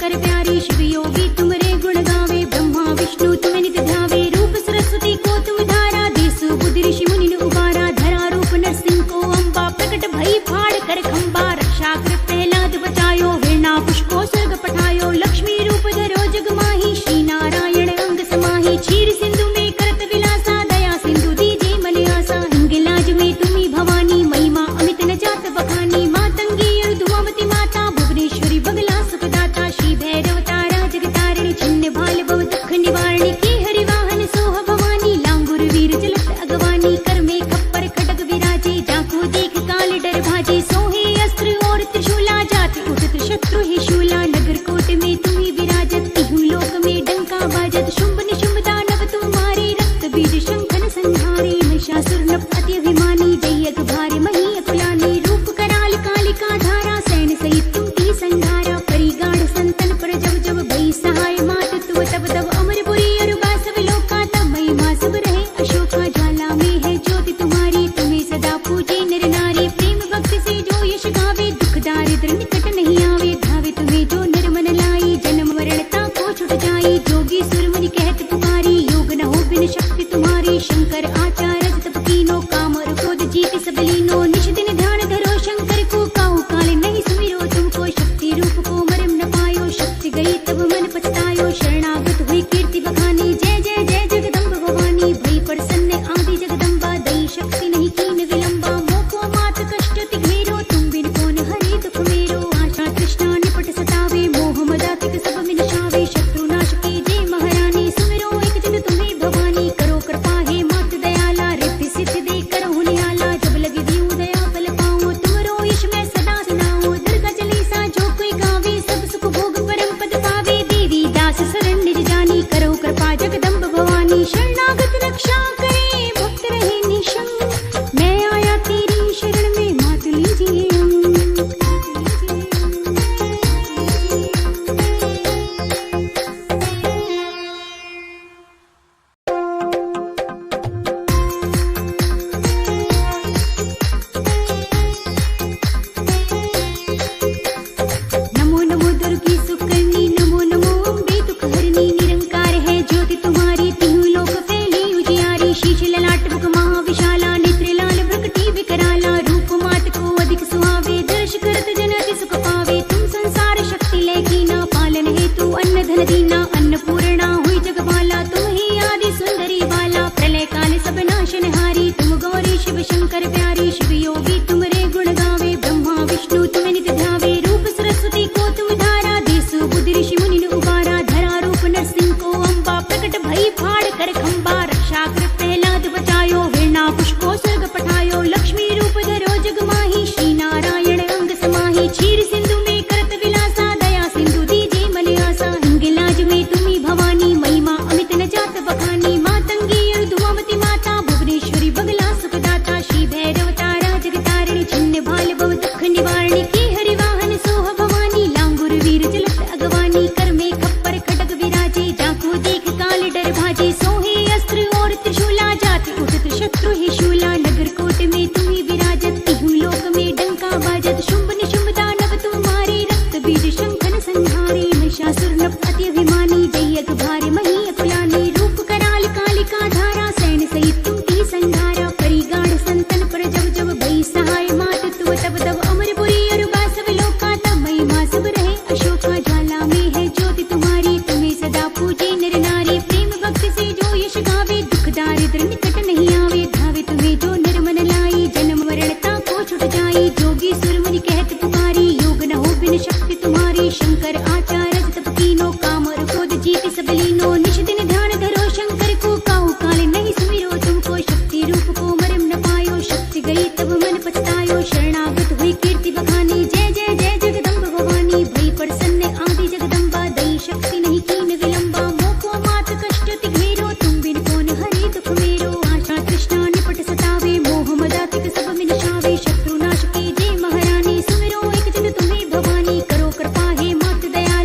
शंकर प्यारी शिव योगी तुमरे गुण गावे ब्रह्मा विष्णु तुम नित ध्यावे रूप सरस्वती को तुम धारा देसु बुद्धि ऋषि मुनि ने उबारा धरा रूप नरसिंह को अम्बा प्रकट भई फाड़ कर खंबा रक्षा कर प्रहलाद बचायो हिरणाकुश को स्वर्ग पठायो लक्ष्मी रूप धरो जग माही श्री नारायण अंग समाही क्षीर सिंधु में करत विलासा दया सिंधु दीजे मन आसा हिंगलाज में तुम्ही भवानी महिमा अमित न जात बखानी मातंगी धुआमती माता भुवनेश्वरी बगला सुखदाता श्री भैरव तारा जगतारिणी छिन्न भाल भव दुख निवारणी की हरि वाहन सोह भवानी लांगुर वीर जलत अगवानी कर में खप्पर खडग विराजे जाको देख काल डर भाजे सोहे अस्त्र और त्रिशूला जाति उठत शत्रु ही शूला नगर कोट में तुम्ही विराजत तिहु लोक में डंका बाजत शुंभ निशुंभ दानव तुम्हारे रक्त बीज शंखन संहारे महिषासुर नभ अति अभिमानी जयक भार मही अकुलानी रूप कराल कालिका धारा सैन सहित तुम की संहारा परिगाढ़ संतन पर जब जब भई सहाय मात तु तब तब अमरपुरी अरुबा सब लोका तब महिमा सब रहे अशोका ज्वाला में है ज्योति तुम्हारी तुम्हें सदा पूजे नर नारी प्रेम भक्ति से जो यश गावे दुख दारिद्र निकट नहीं आवे धावे तुम्हें जो नर मन लाई जन्म मरणता को छुट जाई जोगी सुर मुनि कहत पुकारी योग न हो बिन शक्ति तुम्हारी शंकर आचार्य तप कीनो काम और क्रोध जीत सब लीनो निश दिन ध्यान धरो शंकर को काहू काल नहीं सुमिरो तुमको शक्ति रूप को मरम न पायो शक्ति गई तब मन पछतायो शरणागत हुई कीर्ति बखानी जय जय जय जगदम्ब भवानी भई प्रसन्न आदि जगदम्बा दई शक्ति नहीं कीन विलंबा मोको मात कष्ट तिघेरो तुम बिन कौन हरे दुख मेरो आशा तृष्णा निपट सतावे मोह मदातिक सब मिन छावे शत्रु नाश के जय महारानी सुमिरो एक जन तुम्हें भवानी करो कृपा हे मात दयाला रिद्धि सिद्धि दे करो निहाला जब लगे दीऊ दया फल पाऊं तुमरो यश मैं सदा सुनाऊं दुर्गा चालीसा जो कोई गावे सब सुख भोग परम पद पावे देवी दास शरण निज जानी करो कृपा जगदम्ब भवानी शरणागत रक्षा करे भक्त रहे निशंक मैं आया तेरी शरण में मात लीजिए नमो नमो दुर्गी सुकर्णी नमो नमो अम्बे दुख हरनी निरंकार है ज्योति तुम्हारी तिहु लोक फैली उजियारी शीश ललाट मुख महाविशाला नेत्र लाल प्रकटी विकराला रूप मात को अधिक सुहावे दर्श करत जन अति सुख पावे तुम संसार शक्ति लेगी ना पालन हेतु अन्न धन दीना अन्नपूर्णा हुई जगमाला तुम ही आदि सुंदरी बाला प्रलय काल सब नाशन हारी तुम गौरी शिव शंकर प्यारी शिव योगी तुमरे गुण गावे ब्रह्मा विष्णु तुम नित ध्यावे रूप सरस्वती को तुम धारा देसु बुद्धि ऋषि मुनि ने उबारा धरा रूप नरसिंह को अम्बा प्रकट भई फाड़ कर खंबा रक्षा कर प्रहलाद बचायो हिरणाकुश को स्वर्ग पठायो लक्ष्मी रूप धरो जग माही श्री नारायण अंग समाही क्षीर सिंधु में करत विलासा दया सिंधु दीजे मन आसा हिंगलाज में तुम्ही भवानी महिमा अमित न जात बखानी मातंगी धुआमती माता भुवनेश्वरी बगला सुखदाता श्री भैरव तारा जगतारिणी छिन्न भाल भव दुख निवारणी की हरि वाहन सोह भवानी लांगुर वीर जलत अगवानी कर में खप्पर खडग विराजे जाको देख काल डर भाजे सोहे अस्त्र और त्रिशूला जाति उठत शत्रु ही शूला नगर कोट में तुम्ही विराजत तिहु लोक में डंका बाजत शुंभ निशुंभ दानव तुम्हारे रक्त बीज शंखन संहारे महिषासुर नभ अति अभिमानी जयक भार मही अकुलानी रूप कराल कालिका धारा सैन सहित तुम की संहारा परिगाढ़ संतन पर जब जब भई सहाय मात तु तब तब अमरपुरी अरुबा सब लोका तब महिमा सब रहे अशोका ज्वाला में है ज्योति तुम्हारी तुम्हें सदा पूजे नर नारी प्रेम भक्ति से जो यश गावे दुख दारिद्र निकट नहीं आवे धावे तुम्हें जो नर मन लाई जन्म मरणता को छुट जाई जोगी सुर मुनि कहत पुकारी योग न हो बिन शक्ति तुम्हारी शंकर आचार्य तप कीनो काम और क्रोध जीत सब लीनो निश दिन ध्यान धरो शंकर को काहू काल नहीं सुमिरो तुमको शक्ति रूप को मरम न पायो शक्ति गई तब मन पछतायो शरणागत हुई कीर्ति बखानी जय जय जय जगदम्ब भवानी भई प्रसन्न आदि जगदम्बा दई शक्ति नहीं कीन विलंबा मोको मात कष्ट तिघेरो तुम बिन कौन हरे दुख मेरो आशा तृष्णा निपट सतावे मोह मदातिक सब मिन छावे शत्रु नाश के जय महारानी सुमिरो एक जन तुम्हें भवानी करो कृपा हे मात दया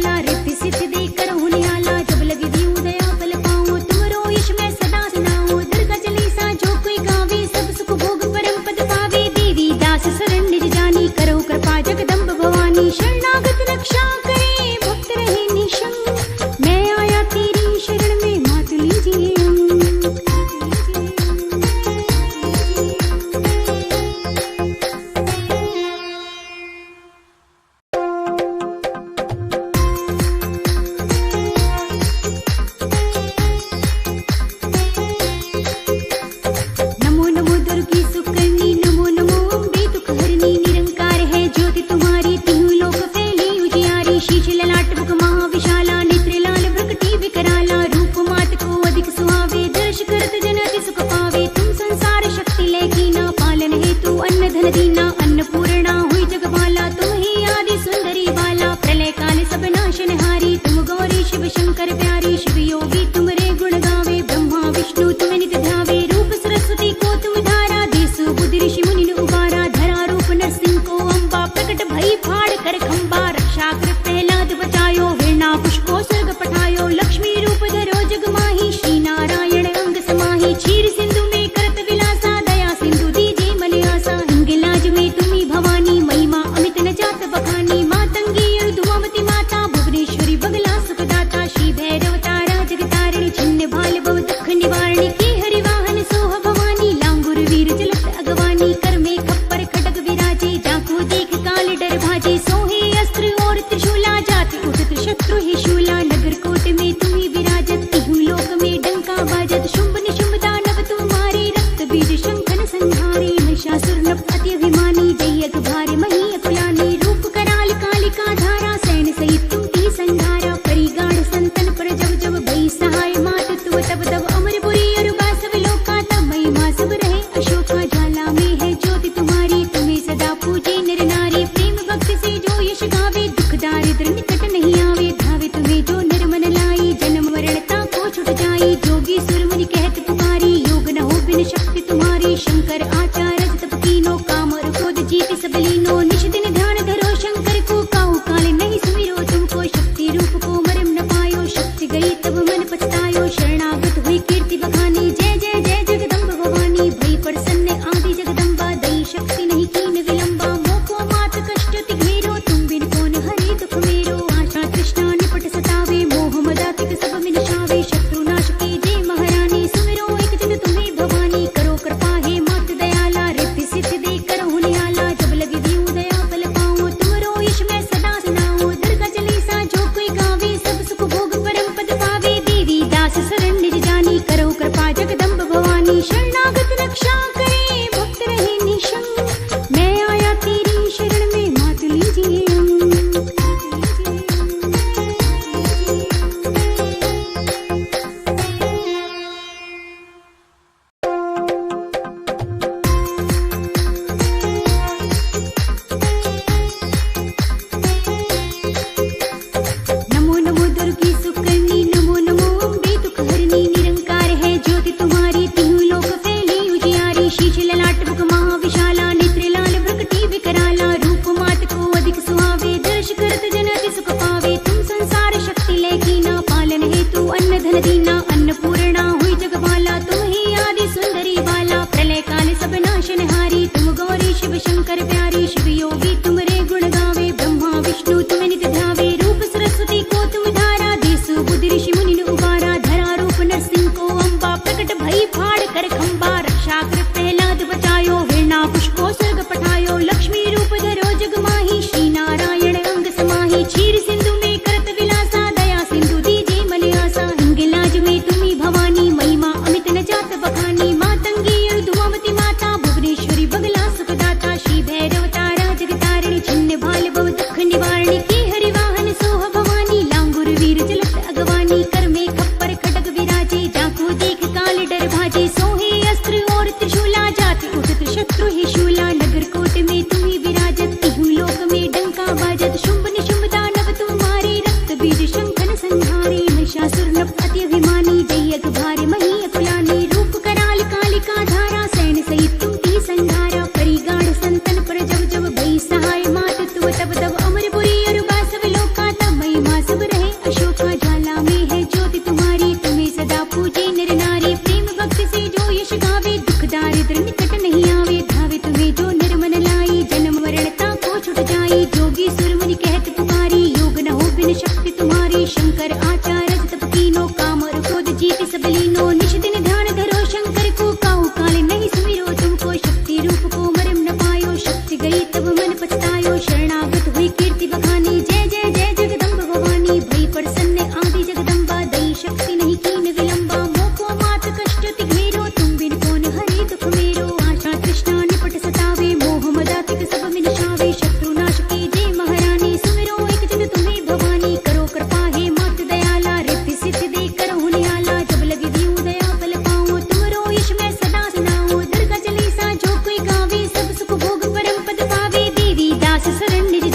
प्रकट भई फाड़ कर खंबा, रक्षा कर प्रहलाद बचायो, हिरणाकुश को स्वर्ग पठायो, लक्ष्मी रूप धरो जग माही, श्री नारायण अंग समाही, क्षीर सिंधु में करत विलासा, दया सिंधु दीजे मन आसा, हिंगलाज में तुम्ही भवानी, महिमा अमित न जात बखानी, मातंगी धुआमती माता, भुवनेश्वरी बगला सुखदाता, श्री भैरव तारा जगतारिणी, छिन्न भाल भव दुख निवारणी, की हरि वाहन सोह भवानी, लांगुर वीर जलत अगवानी, कर में खप्पर खडग विराजे, जाको देख काल डर भाजे, सोहे अस्त्र और त्रिशूला, जाति उठत शत्रु ही शूला, नगर कोट में तुम्ही विराजत, तिहु लोक में डंका बाजत, शुंभ निशुंभ दानव तुम्हारे, रक्त बीज शंखन संहारे, महिषासुर नभ अति अभिमानी, जयक भारे मही अकुलानी, रूप कराल कालिका धारा, सैन सहित तुम की संधारा, परिगाढ़ संतन पर जब जब भई सहाय, मात तुम तब तब अमरपुरी अरुबा सब लोका, तब महिमा सब रहे अशोका, ज्वाला में है ज्योति तुम्हारी, तुम्हें सदा पूजे नर नारी, प्रेम भक्ति से जो यश गावे, दुख दारिद्र निकट नहीं आवे, धावे तुम्हें जो नर मन लाई, जन्म मरणता को छुट जाई, जोगी सुर मुनि कहत पुकारी, योग न हो बिन शक्ति तुम्हारी, शंकर आचार्य तप कीनो, काम और क्रोध जीत सब लीनो, निश दिन ध्यान धरो शंकर को, काहू काल नहीं सुमिरो तुमको, शक्ति रूप को मरम न पायो, शक्ति गई तब मन पछतायो, शरणागत हुई कीर्ति बखानी, जय जय जय जगदम्ब भवानी, भई प्रसन्न आदि जगदम्बा, दई शक्ति नहीं कीन विलंबा, मोको मात कष्ट तिघेरो, तुम बिन कौन हरे दुख मेरो, आशा तृष्णा निपट सतावे, मोह मदातिक सब मिनसावे, शत्रु नाश के जय महारानी, सुमिरो एक जन तुम्हें भवानी, करो कृपा हे मात दयाला, रिद्धि सिद्धि दे करहु निहाला, जब लगी दीऊ दया फल पाऊं, तुमरो यश मैं सदा सुनाऊं, दुर्गा चालीसा जो कोई गावे, सब सुख भोग परम पद पावे, देवी दास शरण निज जानी, करो कृपा जगदम्ब भवानी, शरणागत रक्षा करे भक्त रहे निशंक, मैं आया तेरी शरण में मात लीजिए नमो नमो दुर्गी सुकर्णी, नमो नमो अम्बे दुख हरनी, निरंकार है ज्योति तुम्हारी, तिहु लोक फैली उजियारी, शीश ललाट मुख महाविशाला, नेत्र लाल प्रकटी विकराला, रूप मात को अधिक सुहावे, दर्श करत जन अति सुख पावे, तुम संसार शक्ति लेकीना, पालन हेतु अन्न धन दीना, अन्नपूर्णा हुई जगमाला, तुम ही आदि सुंदरी बाला, प्रलय काल सब नाशनहारी, तुम गौरी शिव शंकर प्यारी, शिव योगी तुम रे गुण गावे, ब्रह्मा विष्णु तुम नित ध्यावे, रूप सरस्वती को तुम धारा, देसु बुद्धि ऋषि मुनि ने उबारा, धरा रूप नरसिंह को अम्बा, प्रकट भई फाड़ कर खंबा, रक्षा कर प्रहलाद बचायो, हिरणाकुश को स्वर्ग पठायो, लक्ष्मी रूप धरो जग माही, श्री नारायण अंग समाही, क्षीर सिंधु में करत विलासा, दया सिंधु दीजे मन आसा, हिंगलाज में तुम्ही भवानी, महिमा अमित न जात बखानी, मातंगी धुआमती माता, भुवनेश्वरी बगला सुखदाता, श्री भैरव तारा जगतारिणी, छिन्न भाल भव दुख निवारणी, की हरि वाहन सोह भवानी, लांगुर वीर जलत अगवानी, कर में खप्पर खडग विराजे, जाको देख काल डर भाजे, सोहे अस्त्र और त्रिशूला, जाति उठत शत्रु ही शूला, नगर कोट में तुम्ही विराजत, तिहु लोक में डंका बाजत, शुंभ निशुंभ दानव तुम्हारे, रक्त बीज शंखन संहारे, महिषासुर नभ अति अभिमानी, जयक भारे मही अकुलानी, रूप कराल कालिका धारा, सैन सहित तुम की संधारा, परिगाढ़ संतन पर जब जब भई सहाय, मात तुम तब तब अमरपुरी अरुबा सब लोका, तब महिमा सब रहे अशोका, ज्वाला में है ज्योति तुम्हारी, तुम्हें सदा पूजे नर नारी, प्रेम भक्ति से जो यश गावे, दुख दारिद्र निकट नहीं आवे, धावे तुम्हें जो नर मन लाई, जन्म मरणता को छुट जाई, जोगी सुर मुनि कहत पुकारी, योग न हो बिन शक्ति तुम्हारी, शंकर आचार्य तप कीनो, काम और क्रोध जीत सब लीनो, निश दिन ध्यान धरो शंकर को, काहू काल नहीं सुमिरो तुमको, शक्ति रूप को मरम न पायो, शक्ति गई तब मन पछतायो, शरणागत हुई कीर्ति बखानी, जय जय जय जगदम्ब भवानी, भई प्रसन्न आदि जगदम्बा, दई शक्ति नहीं कीन विलंबा, मोको मात कष्ट तिघेरो, तुम बिन कौन हरे दुख मेरो, आशा तृष्णा निपट सतावे, मोह मदातिक सब मिनसावे, शत्रु नाश के जय महारानी, सुमिरो एक जन तुम्हें भवानी, करो कृपा हे मात दयाला, रिद्धि सिद्धि दे करहु निहाला, जब लगी दीऊ दया फल पाऊं, तुमरो यश मैं सदा सुनाऊं, दुर्गा चालीसा जो कोई गावे, सब सुख भोग परम पद पावे, देवी दास शरण निज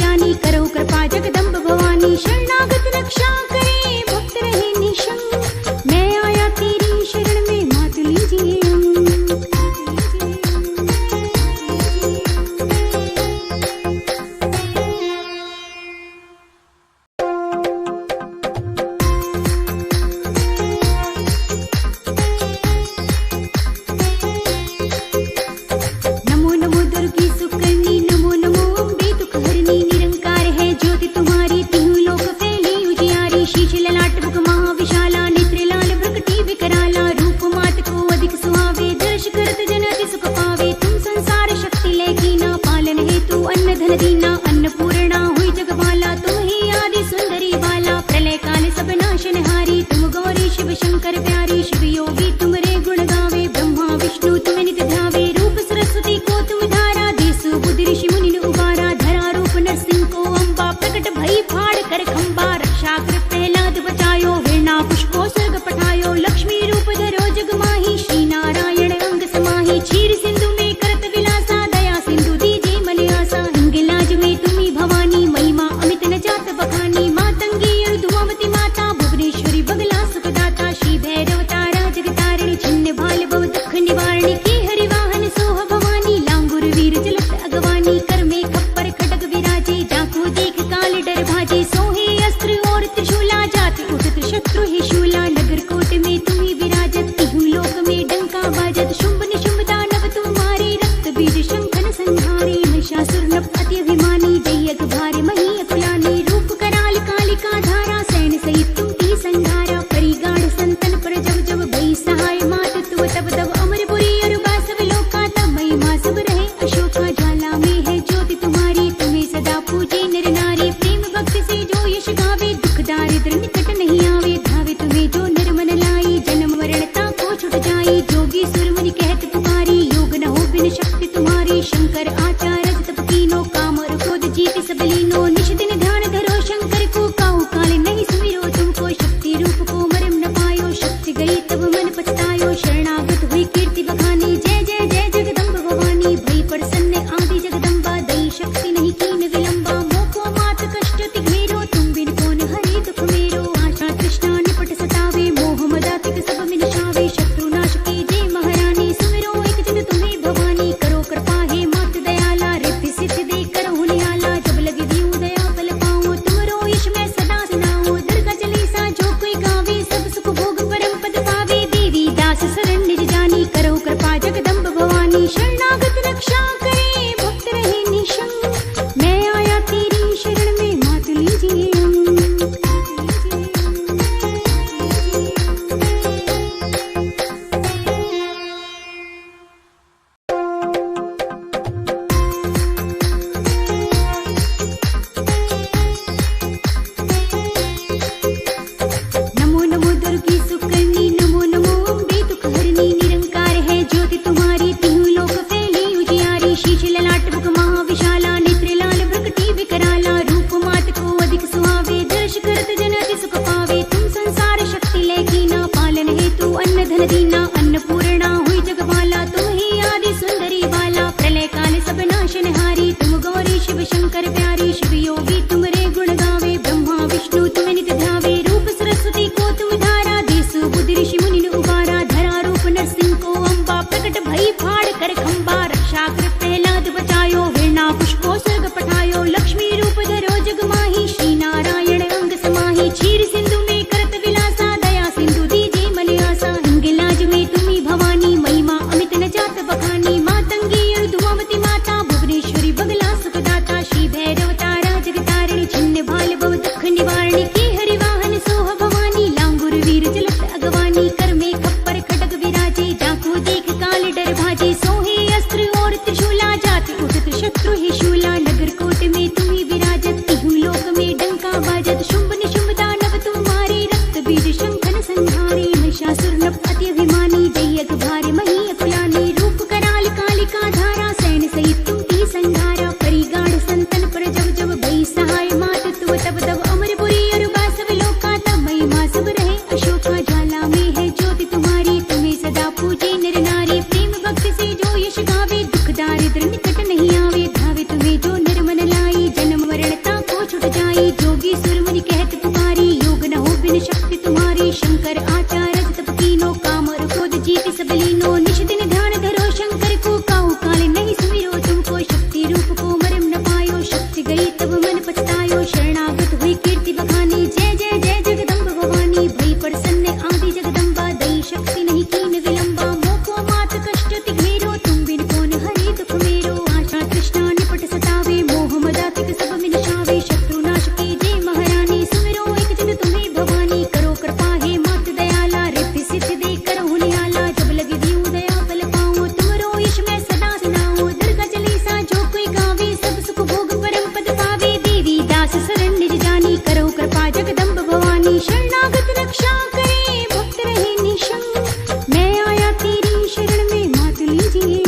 भैरव तारा जगतारिणी छिन्न भाल भव दुख निवारणी की हरि वाहन सोह भवानी लांगुर वीर जलत अगवानी कर में खप्पर खडग विराजे जाको देख काल डर भाजे सोहे अस्त्र और त्रिशूला जाति उठत शत्रु ही शूला नगर कोट में तुम्ही विराजत तिहु लोक में डंका बाजत शुंभ निशुंभ दानव तुम्हारे रक्त बीज शंखन संहारे महिषासुर नभ अति अभिमानी जयक भारे मही अकुलानी रूप कराल कालिका धारा सैन सहित तुम की संधारा परिगाढ़ संतन पर जब जब भई सहाय मात तुव तब तब अमरपुरी और बासव लोका तब महिमा सब रहे अशोका ज्वाला में है ज्योति तुम्हारी तुम्हें सदा पूजे नर नारी प्रेम भक्ति से जो यश गावे दुख दारिद्र निकट नहीं आवे धावे तुम्हें जो नर मन लाई जन्म मरणता को छुट जाई जोगी सुर मुनि कहत पुकारी योग न हो बिन शक्ति तुम्हारी शंकर आचार्य तप कीनो काम और क्रोध जीत सब लीनो निश दिन ध्यान धरो शंकर को काहू काल नहीं सुमिरो तुमको शक्ति रूप को मरम न पायो शक्ति गई तब मन पछतायो शरणागत हुई कीर्ति बखानी जय जय जय जगदम्ब भवानी भई प्रसन्न आदि जगदम्बा दई शक्ति नहीं कीन विलंबा मोको मात कष्ट तिघेरो तुम बिन कौन हरे दुख मेरो आशा तृष्णा निपट सतावे मोह मदातिक सब मिनसावे शत्रु नाश की जय महारानी सुमिरो एक दिन तुम्हें भवानी करो कृपा हे मात दयाला रिद्धि सिद्धि दे करो निहाला जब लगे दीऊ दया बल पाऊं तुमरो यश मैं सदा सुनाऊं दुर्गा चालीसा जो कोई गावे सब सुख भोग परम पद पावे देवी दास शरण निज जानी करो कृपा जगदम्ब भवानी शरणागत रक्षा करे भक्त रहे निशंक मैं आया तेरी शरण में मात लीजिए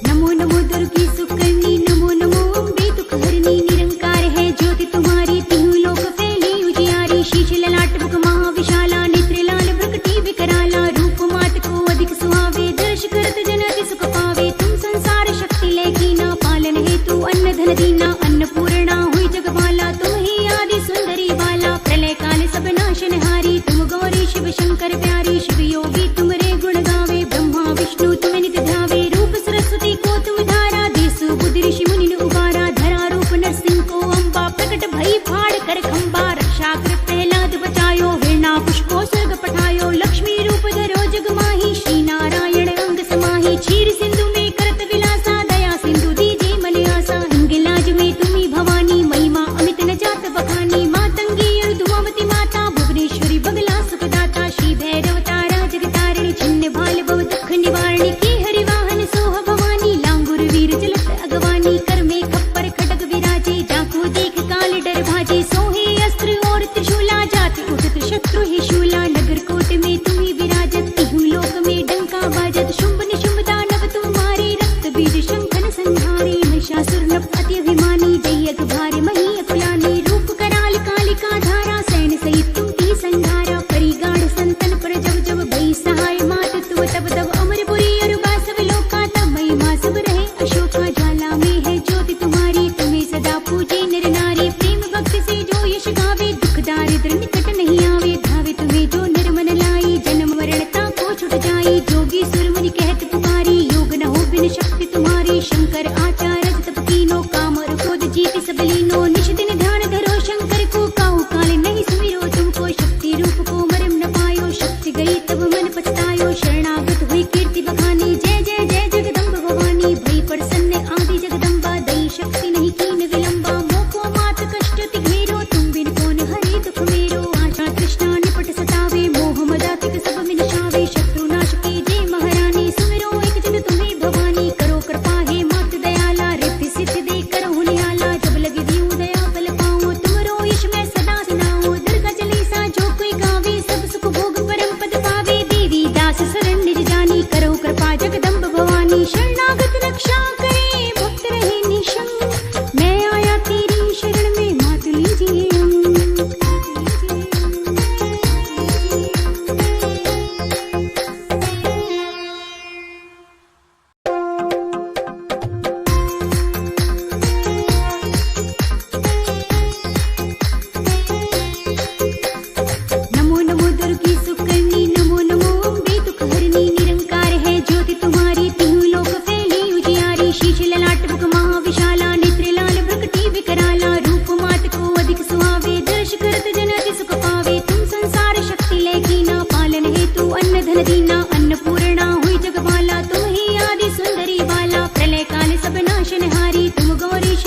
नमो नमो दुर्गी सुकर्णी नमो नमो अम्बे दुख हरनी निरंकार है ज्योति तुम्हारी तिहु लोक फैली उजियारी शीश ललाट मुख महाविशाला नेत्र लाल प्रकटी विकराला रूप मात को अधिक सुहावे दर्श करत जन अति सुख पावे तुम संसार शक्ति लेकीना पालन हेतु अन्न धन दीना अन्नपूर्णा हुई जगमाला तुम ही आदि सुंदरी बाला प्रलय काल सब नाशनहारी तुम गौरी शिव शंकर प्यारी शिव योगी तुम रे गुण गावे ब्रह्मा विष्णु तुम नित ध्यावे रूप सरस्वती को तुम धारा देसु बुद्धि ऋषि मुनि उबारा धरा रूप नरसिंह को अम्बा प्रकट भई फाड़ कर खंबा रक्षा कर प्रहलाद बचायो हिरणाकुश को स्वर्ग पठायो लक्ष्मी रूप धरो जग माही श्री नारायण अंग समाही क्षीर सिंधु में करत विलासा दया सिंधु दीजे मन आसा हिंगलाज में तुम्ही भवानी महिमा अमित न जात बखानी मातंगी और धुआवती माता भुवनेश्वरी बगला सुखदाता श्री भैरव तारा जगतारिणी छिन्न भाल भव दुख निवारणी की हरि वाहन सोह भवानी लांगुर वीर जलत अगवानी कर में खप्पर खडग विराजे जाको देख काल डर भाजे सोहे अस्त्र और त्रिशूला जाति उठत शत्रु ही शूला नगर कोट में तुम्ही विराजत तिहु लोक में डंका बाजत शुंभ निशुंभ दानव तुम्हारे रक्त बीज शंखन संहारे महिषासुर नभ अति अभिमानी जयक भारे मही अकुलानी रूप कराल कालिका धारा सैन सहित तुम की संधारा परिगाढ़ संतन पर जब जब भई सहाय मात तुव तब तब अमरपुरी और बासव लोका तब महिमा सब रहे अशोका ज्वाला में है ज्योति तुम्हारी तुम्हें सदा पूजे नर नारी प्रेम भक्ति से जो यश गावे दुख दारिद्र निकट नहीं आवे धावे तुम्हें जो नर मन लाई जन्म मरणता को छुट जाई जोगी सुर मुनि कहत पुकारी योग न हो बिन शक्ति तुम्हारी शंकर आचार्य तप कीनो काम और क्रोध जीत सब लीनो निश दिन ध्यान धरो शंकर को काहू काल नहीं सुमिरो तुमको शक्ति रूप को मरम न पायो शक्ति गई तब मन पछतायो शरणागत हुई कीर्ति बखानी जय जय जय जगदम्ब भवानी भई प्रसन्न आदि जगदम्बा दई शक्ति नहीं कीन विलंबा मोको मात कष्ट तिघेरो तुम बिन कौन हरे दुख मेरो आशा तृष्णा निपट सतावे मोह मदातिक सब मिनसावे शत्रु नाश की जय महारानी सुमिरो एक दिन तुम्हें भवानी करो कृपा हे मात दयाला रिद्धि सिद्धि दे करो निहाला जब लगे दीऊ दया बल पाऊं तुमरो यश मैं सदा सुनाऊं दुर्गा चालीसा जो कोई गावे सब सुख भोग परम पद पावे देवी दास शरण निज जानी करो कृपा जगदम्ब भवानी शरणागत रक्षा करे भक्त रहे निशंक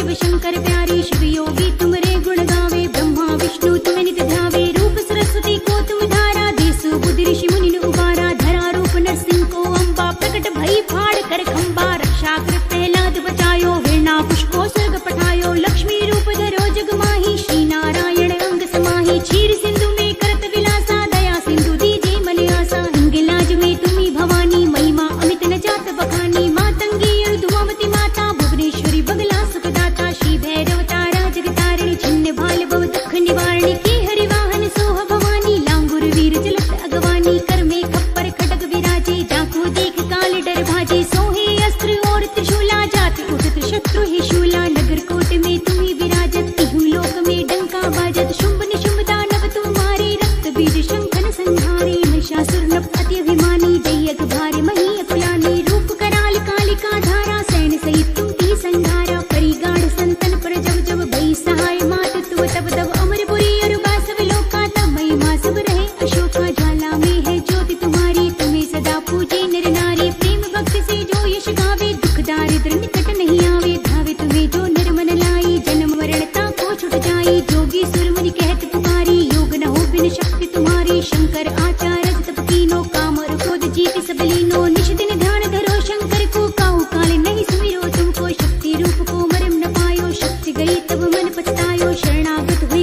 शिव शंकर प्यारे शिव योगी तुमरे गुण गावे ब्रह्मा विष्णु तुम नित ध्यावे रूप सरस्वती को तुम धारा देसु बुद्धि ऋषि मुनि ने उबारा धरा रूप नरसिंह को अम्बा प्रकट भई फाड़ कर खंबा रक्षा कर प्रहलाद बचायो हिरणा पुष्पो स्वर्ग पठायो लक्ष्मी रूप धरो जग माही श्री नारायण अंग समाही क्षीर सिंधु में करत विलासा दया सिंधु दीजे मन आसा हिंगलाज में तुम्ही भवानी महिमा अमित न जात बखानी मातंगी धुआवती माता भुवनेश्वरी बगला सुखदाता श्री भैरव तारा जगतारिणी छिन्न भाल भव दुख निवारणी के हरि वाहन सोह भवानी लांगुर वीर जलत अगवानी कर में खप्पर खडग विराजे जाको देख काल डर भाजे सोहे अस्त्र और त्रिशूला जाति उदित शत्रु ही शूला नगर कोट में तुम्ही विराजत तिहु लोक में डंका बाजत शुंभ निशुंभ दानव तुम्हारे रक्त बीज शंखन संहारे महिषासुर नभ अति अभिमानी जयक भारे मही अकुलानी रूप कराल कालिका धारा सैन सहित तुम की संधारा परिगाढ़ संतन पर जब जब भई सहाय मात तुम तब तब अमरपुरी और बासव लोका तब महिमा सब रहे अशोका ज्वाला में है ज्योति तुम्हारी तुम्हें सदा पूजे नर नारी प्रेम भक्ति से जो यश गावे दुख दारिद्र निकट नहीं आवे धावे तुम्हें जो नर मन लाई जन्म मरणता को छुट जाई जोगी सुर मुनि कहत पुकारी योग न हो बिन शक्ति तुम्हारी शंकर आचार्य तप कीनो काम और क्रोध जीत सब लीनो निश दिन ध्यान धरो शंकर को काहू काल नहीं सुमिरो तुमको शक्ति रूप को मरम न पायो शक्ति गई तब मन पछतायो शरणागत हुई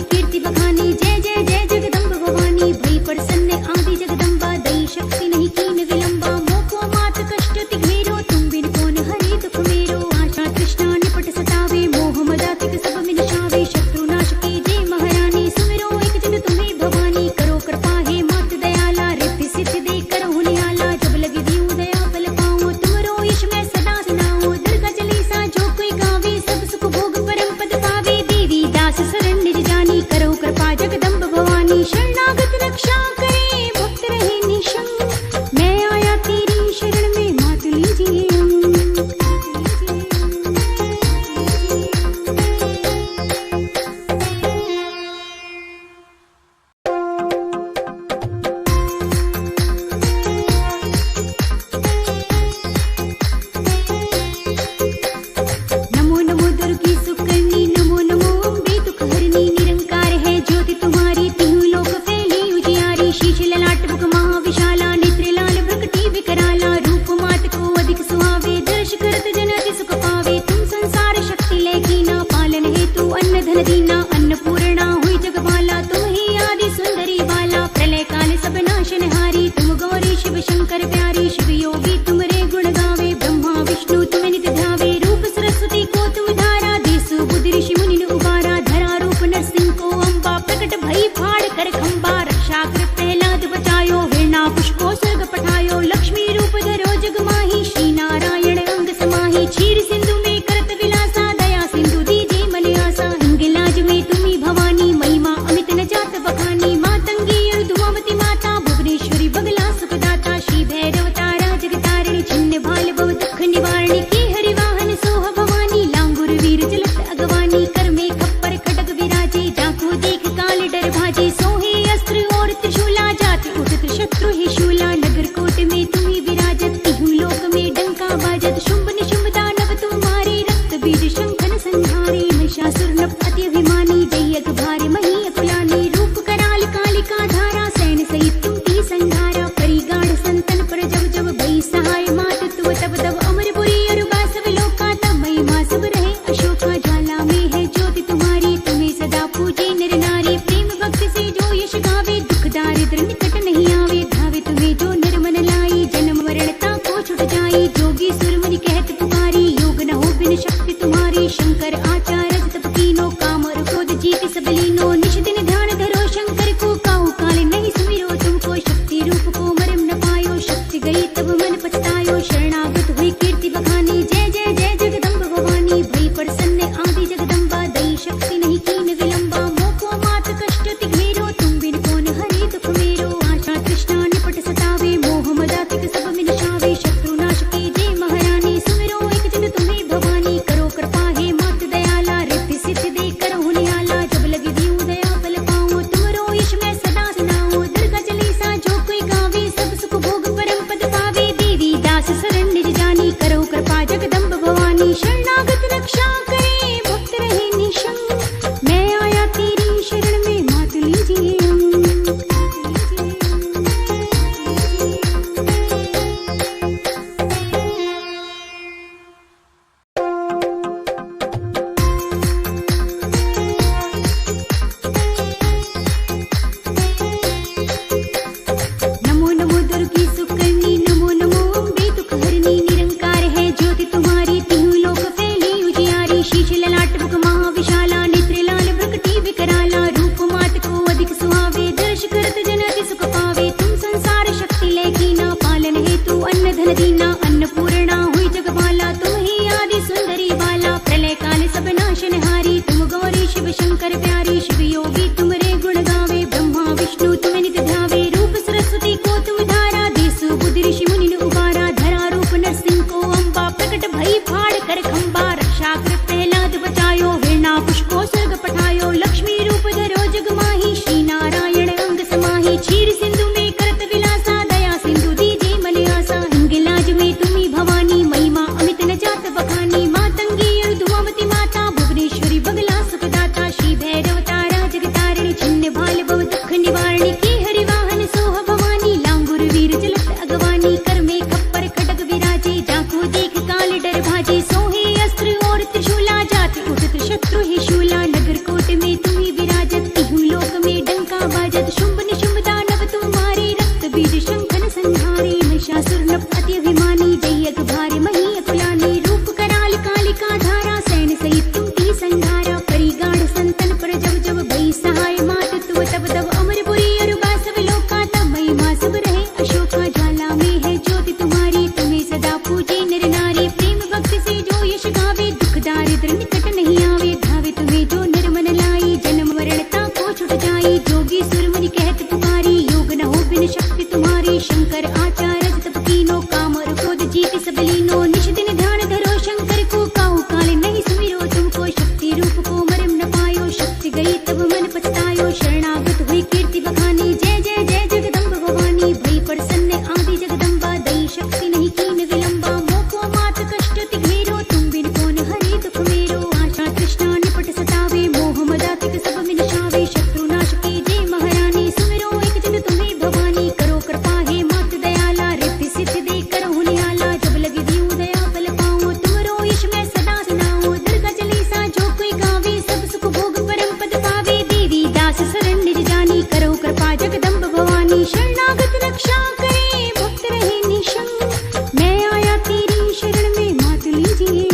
शीश ललाट मुख महाविशाला नेत्र लाल प्रकटी विकराला रूप मात को अधिक सुहावे दर्श करत जन अति सुख पावे तुम संसार शक्ति लेकीना पालन हेतु अन्न धन दीना अन्नपूर्णा हुई जगपाला तुम ही आदि सुंदरी बाला प्रलय काल सब नाशनहारी तुम गौरी शिव शंकर प्यारी शिव योगी तुमरे गुण गावे ब्रह्मा विष्णु तुम्हें नित ध्यावे रूप सरस्वती को तुम धारा देसु बुद्धि ऋषि मुनि उबारा धरा रूप नरसिंह को अम्बा प्रकट भई फाड़ कर खंबा रक्षा कर प्रहलाद बचायो हिरणा पुष्को स्वर्ग पठायो लक्ष्मी रूप धरो जग माही श्री नारायण अंग समाही क्षीर सिंधु में करत विलासा दया सिंधु दीजे मन आसा हिंगलाज में तुम्ही भवानी महिमा अमित न जात बखानी मातंगी धुआवती माता भुवनेश्वरी बगला सुखदाता श्री भैरव तारा जगतारिणी छिन्न भाल भव दुख निवारणी की हरि वाहन सोह भवानी लांगुर वीर जलत अगवानी कर में खप्पर खडग विराजे जाको देख काल डर भाजे सोहे अस्त्र और त्रिशूला जाति उठत शत्रु ही शूला नगर कोट में तुम्ही विराजत तिहु लोक में डंका बाजत शुंभ निशुंभ दानव तुम्हारे रक्त बीज शंखन संहारे महिषासुर नभ अति अभिमानी जयक भारे मही अकुलानी रूप कराल कालिका धारा सैन सहित तुम की संधारा परिगाढ़ संतन पर जब जब भई सहाय मात तुव तब तब अमरपुरी और बासव लोका तब महिमा सब रहे अशोका ज्वाला में है ज्योति तुम्हारी तुम्हें सदा पूजे नर नारी प्रेम भक्ति से जो यश गावे दुख दारिद्र निकट नहीं आवे धावे तुम्हें जो निर्मन लाई जन्म मरणता को छुट जाई जोगी सुरमुनि कहत पुकारी योग न हो बिन शक्ति तुम्हारी शंकर आचार्य तप कीनो काम और क्रोध जीत सब लीनो निश दिन ध्यान धरो शंकर को काहू काल नहीं सुमिरो तुमको शक्ति रूप को मरम न पायो शक्ति गई तब मन पछतायो शरणागत हुई कीर्ति बखानी जय जय जय जगदम्ब भवानी भई प्रसन्न आदि जगदम्बा दई शक्ति नहीं कीन विलंबा मोको मात कष्ट तिघेरो तुम बिन कौन हरे दुख मेरो आशा तृष्णा निपट सतावे मोह मदातिक सब मिनसावे शत्रु नाश की जय महारानी सुमिरो एक जन तुम्हें भवानी करो कृपा हे मात दयाला रिद्धि सिद्धि दे करो निहाला जब लगे दीऊ दया बल पाओ तुमरो यश मैं सदा सुनाओ दुर्गा चालीसा जो कोई गावे सब सुख भोग परम पद पावे देवी दास शरण निज जानी करो कृपा जगदम्ब भवानी शरणागत रक्षा करे भक्त रहे निशंक मैं आया तेरी शरण में मात लीजिए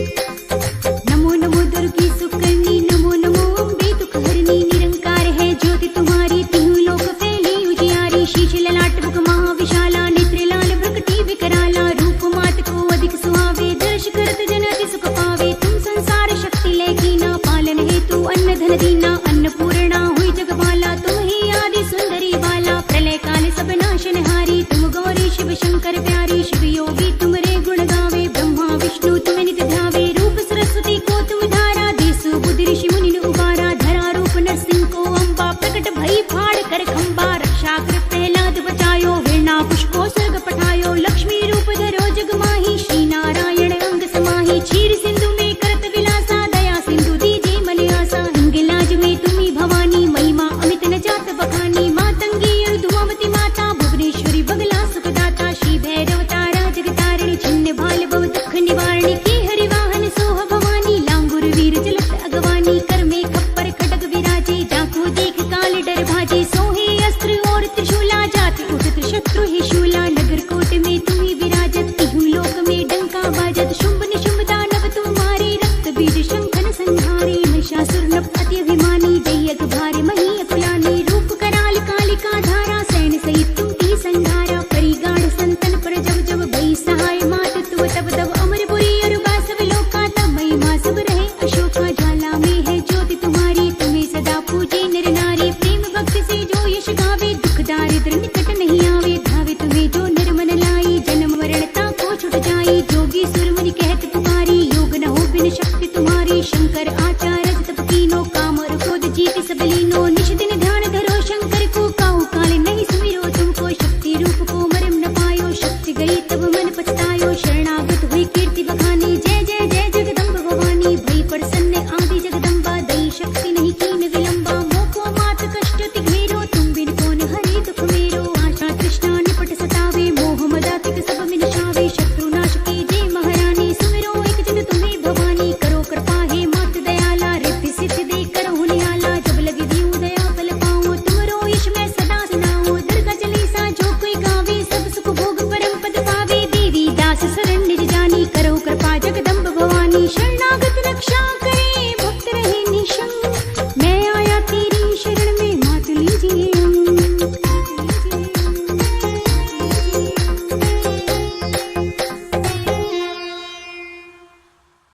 नमो नमो दुर्गी सुकर्णी नमो नमो अम्बे दुख हरनी निरंकार है ज्योति तुम्हारी तिहु लोक फैली उजियारी शीश ललाट मुख महाविशाला नेत्र लाल प्रकटी विकराला रूप मात को अधिक सुहावे दर्श करत जन अति सुख पावे तुम संसार शक्ति लेकीना पालन हेतु अन्न धन दीना अन्नपूर्णा हुई जगपाला तुम ही आदि सुंदरी बाला प्रलय काल सब नाशनहारी तुम गौरी शिव शंकर प्यारी शिव योगी तुमरे गुण गावे ब्रह्मा विष्णु तुम्हें नित ध्यावे रूप सरस्वती को तुम धारा देसु बुद्धि ऋषि मुनि उबारा धरा रूप नरसिंह को अम्बा प्रकट भई फाड़ कर खंबा रक्षा कर प्रहलाद बचायो हिरणा पुष्को स्वर्ग पठायो लक्ष्मी रूप धरो जग माही श्री नारायण अंग समाही क्षीर सिंधु में करत विलासा दया सिंधु दीजे मन आसा हिंगलाज में तुम्ही भवानी महिमा अमित न जात बखानी मातंगी धुआवती माता भुवनेश्वरी बगला सुखदाता श्री भैरव तारा जगतारिणी छिन्न भाल भव दुख निवारणी की हरि वाहन सोह भवानी लांगुर वीर जलत अगवानी कर में खप्पर खडग विराजे जाको देख काल डर भाजे सोहे अस्त्र और त्रिशूला जाति उठत शत्रु ही शूला नगर कोट में तुम्ही विराजत तिहु लोक में डंका बाजत शुंभ निशुंभ दानव तुम्हारे रक्त बीज शंखन संहारे महिषासुर नभ अति अभिमानी जयक भारे मही अकुलानी रूप कराल कालिका धारा सैन सहित तुम की संधारा परिगाढ़ संतन पर जब जब भई सहाय मात तुव तब तब अमरपुरी और बासव लोका तब महिमा सब रहे अशोका ज्वाला में है ज्योति तुम्हारी तुम्हें सदा पूजे नर नारी प्रेम भक्ति से जो यश गावे दुख दारिद्र निकट नहीं आवे धावे तुम्हें जो निर्मन लाई जन्म मरणता को छुट जाई जोगी सुरमुनि कहत पुकारी योग न हो बिन शक्ति तुम्हारी शंकर आचार्य